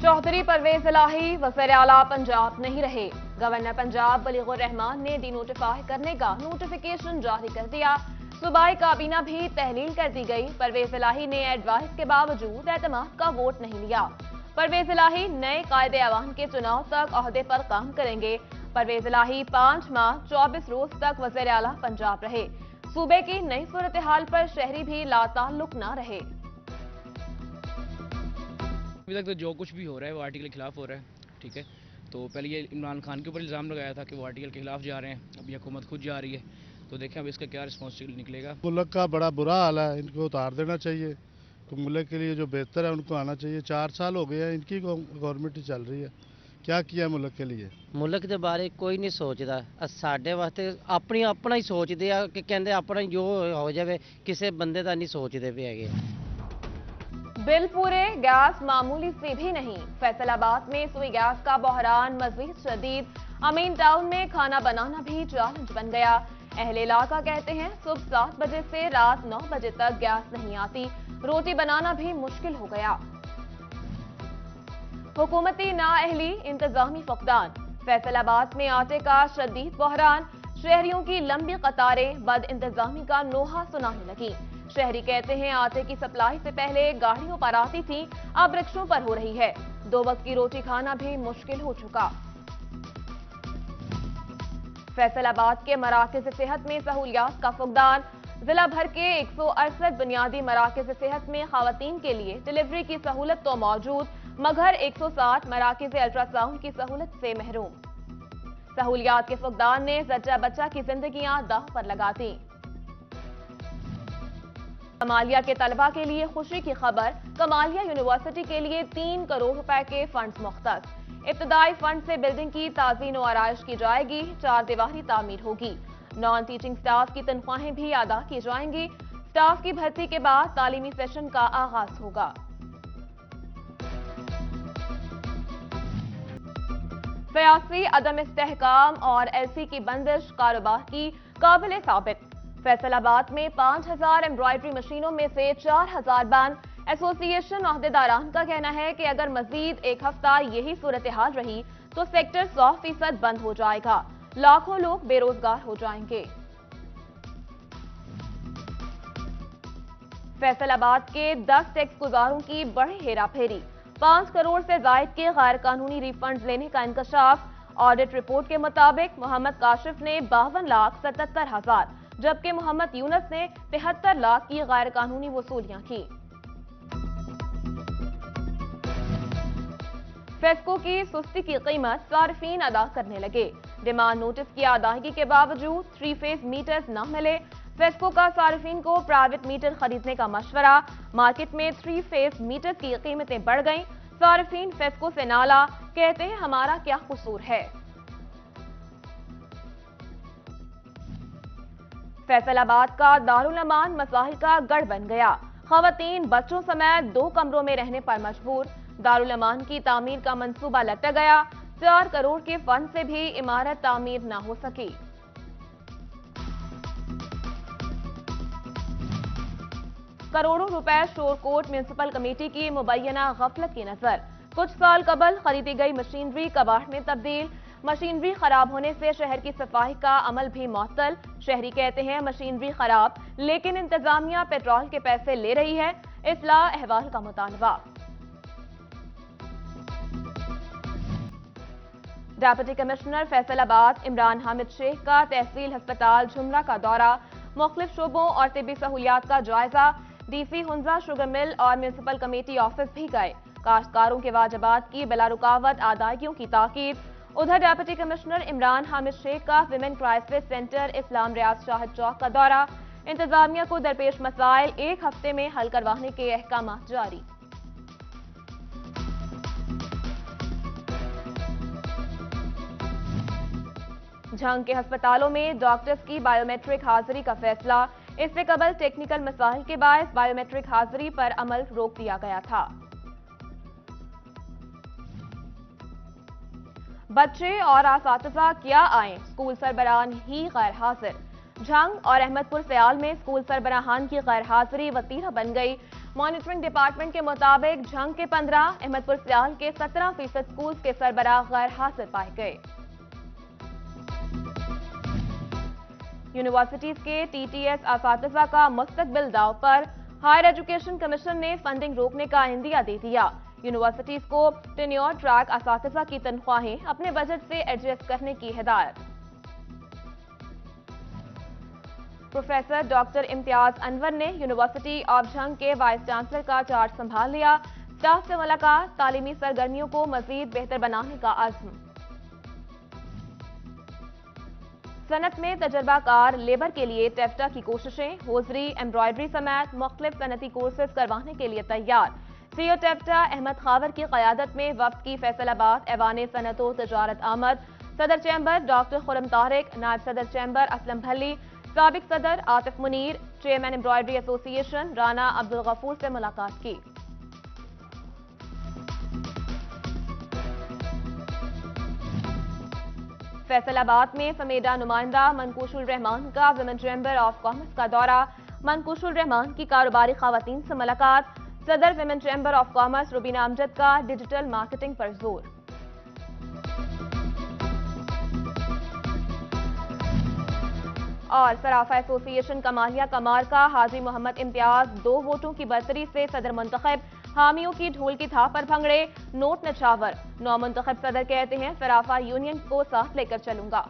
चौधरी परवेज इलाही वज़ीर आला पंजाब नहीं रहे। गवर्नर पंजाब बलीगुर रहमान ने डीनोटिफाई करने का नोटिफिकेशन जारी कर दिया। सूबाई काबीना भी तहलील कर दी गई। परवेज इलाही ने एडवाइस के बावजूद एतमाद का वोट नहीं लिया। परवेज इलाही नए कायदे अवाम के चुनाव तक ओहदे पर काम करेंगे। परवेज इलाही 5 माह 24 रोज तक वज़ीर आला पंजाब रहे। सूबे की नई सूरत हाल पर शहरी भी लाताल्लुक न रहे। अभी तक तो जो कुछ भी हो रहा है वो आर्टिकल के खिलाफ हो रहा है, ठीक है। तो पहले ये इमरान खान के ऊपर इल्ज़ाम लगाया था कि वो आर्टिकल के खिलाफ जा रहे हैं, अभी हुकूमत खुद जा रही है, तो देखें अब इसका क्या रिस्पॉन्स निकलेगा। मुल्क का बड़ा बुरा हाल है, इनको उतार देना चाहिए। तो मुल्क के लिए जो बेहतर है उनको आना चाहिए। 4 साल हो गए हैं इनकी गवर्नमेंट ही चल रही है, क्या किया मुल्क के लिए? मुल्क के बारे कोई नहीं सोचता। साढ़े वास्ते अपना ही सोचते हैं कि कहते अपना जो हो जाए, किसी बंदे का नहीं सोचते पे है। बिल पूरे, गैस मामूली से भी नहीं। फैसलाबाद में सुई गैस का बहरान मजीद शदीद। अमीन टाउन में खाना बनाना भी चैलेंज बन गया। अहले इलाका कहते हैं सुबह 7 बजे से रात 9 बजे तक गैस नहीं आती, रोटी बनाना भी मुश्किल हो गया। हुकूमती नाअहली, इंतजामी फकदान। फैसलाबाद में आटे का शदीद बहरान, शहरियों की लंबी कतारें बद इंतजामी का नोहा सुनाने लगी। शहरी कहते हैं आटे की सप्लाई से पहले गाड़ियों पर आती थी, अब रिक्शों पर हो रही है। 2 वक्त की रोटी खाना भी मुश्किल हो चुका। फैसलाबाद के मराकज़ सेहत में सहूलियात का फुकदान। जिला भर के 168 बुनियादी मराकज़ सेहत में खवातीन के लिए डिलीवरी की सहूलत तो मौजूद, मगर 160 मराकज़ अल्ट्रासाउंड की सहूलत से महरूम। सहूलियात के फुकदान ने जच्चा बच्चा की जिंदगियां दांव पर लगा दी। कमालिया के तलबा के लिए खुशी की खबर। कमालिया यूनिवर्सिटी के लिए 3 करोड़ रुपए के फंड्स मुख्तस। इब्तदाई फंड से बिल्डिंग की ताज़ीन व आराइश की जाएगी, 4 दीवारी तामीर होगी। नॉन टीचिंग स्टाफ की तनख्वाहें भी अदा की जाएंगी। स्टाफ की भर्ती के बाद तालीमी सेशन का आगाज होगा। सियासी अदम इस्तेहकाम और एलसी की बंदिश कारोबार की काबिल साबित। फैसलाबाद में 5000 एम्ब्रॉयडरी मशीनों में से 4000 बंद। एसोसिएशन अहदेदारान का कहना है कि अगर मजीद 1 हफ्ता यही सूरत हाल रही तो सेक्टर 100% बंद हो जाएगा, लाखों लोग बेरोजगार हो जाएंगे। फैसलाबाद के 10 टैक्स गुजारों की बड़ी हेराफेरी। 5 करोड़ से जायद के गैर कानूनी रिफंड लेने का इंकशाफ। ऑडिट रिपोर्ट के मुताबिक मोहम्मद काशिफ ने 52,77,000, जबकि मोहम्मद यूनस ने 73 लाख की गैर कानूनी वसूलियां की। फेस्को की सुस्ती की कीमत सार्फिन अदा करने लगे। डिमांड नोटिस की अदायगी के बावजूद 3 फेज मीटर्स न मिले। फेस्को का सार्फिन को प्राइवेट मीटर खरीदने का मशवरा। मार्केट में 3 फेज मीटर की कीमतें बढ़ गईं। सार्फिन फेस्को से नाला, कहते हैं हमारा क्या कसूर है। फैसलाबाद का दारुल अमान मसाइल का गढ़ बन गया। खवातीन बच्चों समेत 2 कमरों में रहने पर मजबूर। दारुल अमान की तामीर का मंसूबा लटक गया। 4 करोड़ के फंड से भी इमारत तामीर न हो सकी। करोड़ों रुपए शोरकोट म्युनिसिपल कमेटी की मुबैना गफलत की नजर। कुछ साल कबल खरीदी गई मशीनरी कबाड़ में तब्दील। मशीनरी खराब होने से शहर की सफाई का अमल भी मुअत्तल। शहरी कहते हैं मशीनरी खराब, लेकिन इंतजामिया पेट्रोल के पैसे ले रही है। इस्लाह अहवाल का मुतालबा। डेप्यूटी कमिश्नर फैसलाबाद इमरान हामिद शेख का तहसील अस्पताल झुमरा का दौरा। मुख्तलिफ शोबों और तिब्बी सहूलियात का जायजा। डीसी हुंजा शुगर मिल और म्युनिसिपल कमेटी ऑफिस भी गए। काश्तकारों के वाजिबात की बिला रुकावट अदायगियों की ताकीद। उधर डेप्यूटी कमिश्नर इमरान हामिद शेख का विमेन क्राइसिस सेंटर इस्लाम रियाज शाहिद चौक का दौरा। इंतजामिया को दरपेश मसाइल 1 हफ्ते में हल करवाने के अहकाम जारी। झंग के अस्पतालों में डॉक्टर्स की बायोमेट्रिक हाजिरी का फैसला। इससे कबल टेक्निकल मसाइल के बायस बायोमेट्रिक हाजिरी पर अमल रोक दिया गया था। बच्चे और असातिज़ा क्या आए, स्कूल सरबराहान ही गैर हाजिर। झंग और अहमदपुर सयाल में स्कूल सरबराहान की गैर हाजिरी वतीरा बन गई। मॉनिटरिंग डिपार्टमेंट के मुताबिक झंग के 15, अहमदपुर सियाल के 17% स्कूल के सरबराह गैर हाजिर पाए गए। यूनिवर्सिटीज के टीटीएस असातिज़ा का मुस्तकबिल दाव पर हायर एजुकेशन कमीशन ने फंडिंग रोकने का इंदिया दे दिया। यूनिवर्सिटीज को टेन्योर ट्रैक असातिज़ा की तनख्वाहें अपने बजट से एडजस्ट करने की हिदायत। प्रोफेसर डॉक्टर इम्तियाज अनवर ने यूनिवर्सिटी ऑफ झंग के वाइस चांसलर का चार्ज संभाल लिया। स्टाफ से मुलाकात, तालीमी सरगर्मियों को मजीद बेहतर बनाने का अज़्म। सनत में तजर्बाकार लेबर के लिए टेफ्टा की कोशिशें, होजरी, एम्ब्रॉयडरी समेत मुख्तलिफ सनती कोर्सेज करवाने के लिए तैयार। सीओ टेफ्टा अहमद खावर की क़यादत में वफ्द की फैसलाबाद ऐवान सनत व तजारत आमद। सदर चैम्बर डॉक्टर खुरम तारिक, नायब सदर चैम्बर असलम भल्ली, साबिक सदर Atif Munir, chairman embroidery association Rana Abdul Ghafoor से मुलाकात की। फैसलाबाद में समेदा नुमाइंदा मनकूशुल रहमान का विमेन चैम्बर ऑफ कॉमर्स का दौरा। मनकूशुल रहमान की कारोबारी खवातीन से मुलाकात। सदर women chamber of commerce Rubina Amjad का डिजिटल मार्केटिंग पर जोर। और सराफा एसोसिएशन कमालिया कमार का हाजी मोहम्मद इम्तियाज 2 वोटों की बरतरी से सदर मुंतखब। हामियों की ढोल की थाप पर भंगड़े, नोट नछावर। नौ मुंतखब सदर कहते हैं सराफा यूनियन को साथ लेकर चलूंगा।